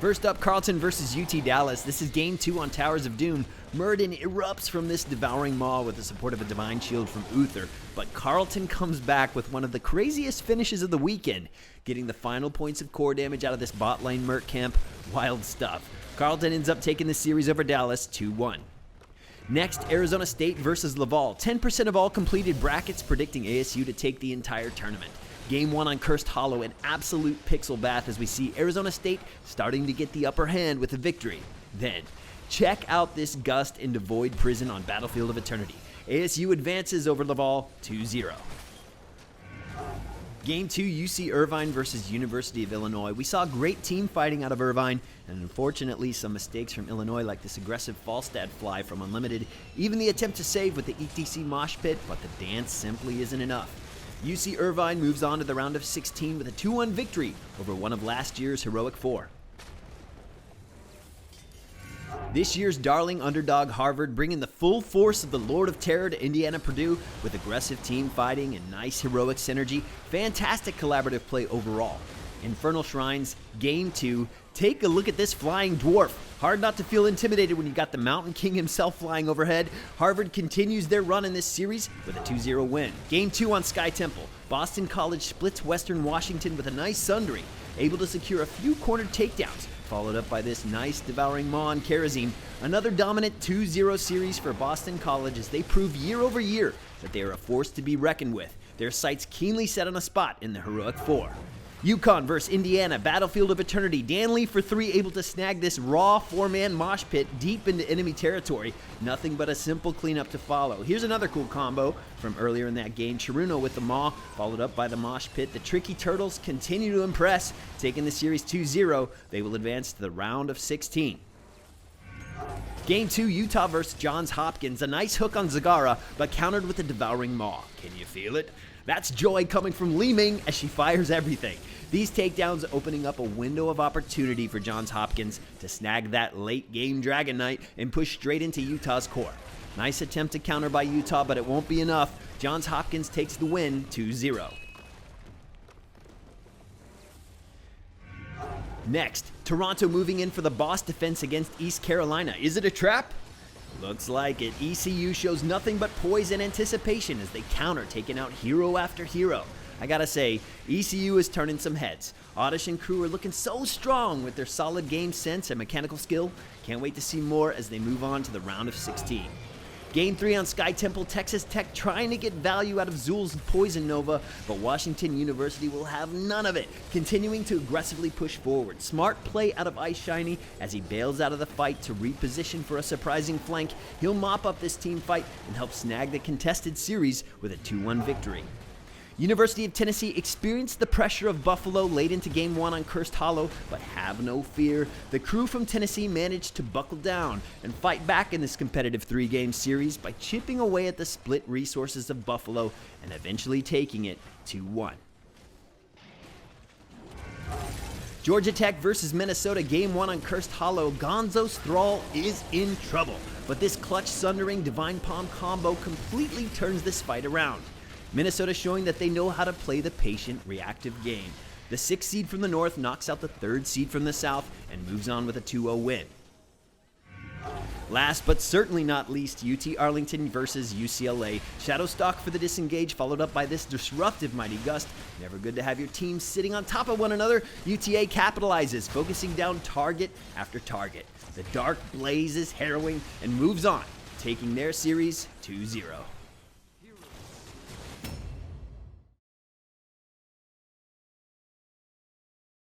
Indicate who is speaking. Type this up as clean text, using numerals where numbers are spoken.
Speaker 1: First up, Carlton versus UT Dallas. This is Game 2 on Towers of Doom. Muradin erupts from this devouring maw with the support of a Divine Shield from Uther, but Carlton comes back with one of the craziest finishes of the weekend, getting the final points of core damage out of this bot lane Merc camp. Wild stuff. Carlton ends up taking the series over Dallas 2-1. Next, Arizona State versus Lavall. 10% of all completed brackets predicting ASU to take the entire tournament. Game 1 on Cursed Hollow, an absolute pixel bath as we see Arizona State starting to get the upper hand with a victory. Then, check out this gust into Void Prison on Battlefield of Eternity. ASU advances over Lavall 2-0. Game 2, UC Irvine versus University of Illinois. We saw great team fighting out of Irvine, and unfortunately some mistakes from Illinois like this aggressive Falstad fly from Unlimited, even the attempt to save with the ETC mosh pit, but the dance simply isn't enough. UC Irvine moves on to the round of 16 with a 2-1 victory over one of last year's Heroic 4. This year's darling underdog Harvard bringing the full force of the Lord of Terror to Indiana Purdue with aggressive team fighting and nice heroic synergy. Fantastic collaborative play overall. Infernal Shrines, Game 2. Take a look at this flying dwarf. Hard not to feel intimidated when you got the Mountain King himself flying overhead. Harvard continues their run in this series with a 2-0 win. Game 2 on Sky Temple. Boston College splits Western Washington with a nice sundering, able to secure a few cornered takedowns, followed up by this nice devouring maw on Karazim. Another dominant 2-0 series for Boston College as they prove year over year that they are a force to be reckoned with. Their sights keenly set on a spot in the Heroic 4. UConn versus Indiana, Battlefield of Eternity. Dan Lee for 3 able to snag this raw 4-man mosh pit deep into enemy territory. Nothing but a simple cleanup to follow. Here's another cool combo from earlier in that game. Chiruno with the maw, followed up by the mosh pit. The Tricky Turtles continue to impress, taking the series 2-0. They will advance to the round of 16. Game 2, Utah versus Johns Hopkins. A nice hook on Zagara, but countered with a devouring maw. Can you feel it? That's joy coming from Li Ming as she fires everything. These takedowns opening up a window of opportunity for Johns Hopkins to snag that late game Dragon Knight and push straight into Utah's core. Nice attempt to counter by Utah, but it won't be enough. Johns Hopkins takes the win 2-0. Next, Toronto moving in for the boss defense against East Carolina. Is it a trap? Looks like it. ECU shows nothing but poise and anticipation as they counter, taking out hero after hero. I gotta say, ECU is turning some heads. Oddish and crew are looking so strong with their solid game sense and mechanical skill. Can't wait to see more as they move on to the round of 16. Game 3 on Sky Temple, Texas Tech trying to get value out of Zool's Poison Nova, but Washington University will have none of it, continuing to aggressively push forward. Smart play out of Ice Shiny as he bails out of the fight to reposition for a surprising flank. He'll mop up this team fight and help snag the contested series with a 2-1 victory. University of Tennessee experienced the pressure of Buffalo late into Game 1 on Cursed Hollow, but have no fear. The crew from Tennessee managed to buckle down and fight back in this competitive 3-game series by chipping away at the split resources of Buffalo and eventually taking it 2-1. Georgia Tech versus Minnesota, Game 1 on Cursed Hollow. Gonzo's Thrall is in trouble, but this clutch sundering Divine Palm combo completely turns this fight around. Minnesota showing that they know how to play the patient, reactive game. The 6th seed from the north knocks out the 3rd seed from the south and moves on with a 2-0 win. Last but certainly not least, UT Arlington versus UCLA. Shadowstalk for the disengage, followed up by this disruptive Mighty Gust. Never good to have your teams sitting on top of one another. UTA capitalizes, focusing down target after target. The dark blaze is harrowing and moves on, taking their series 2-0.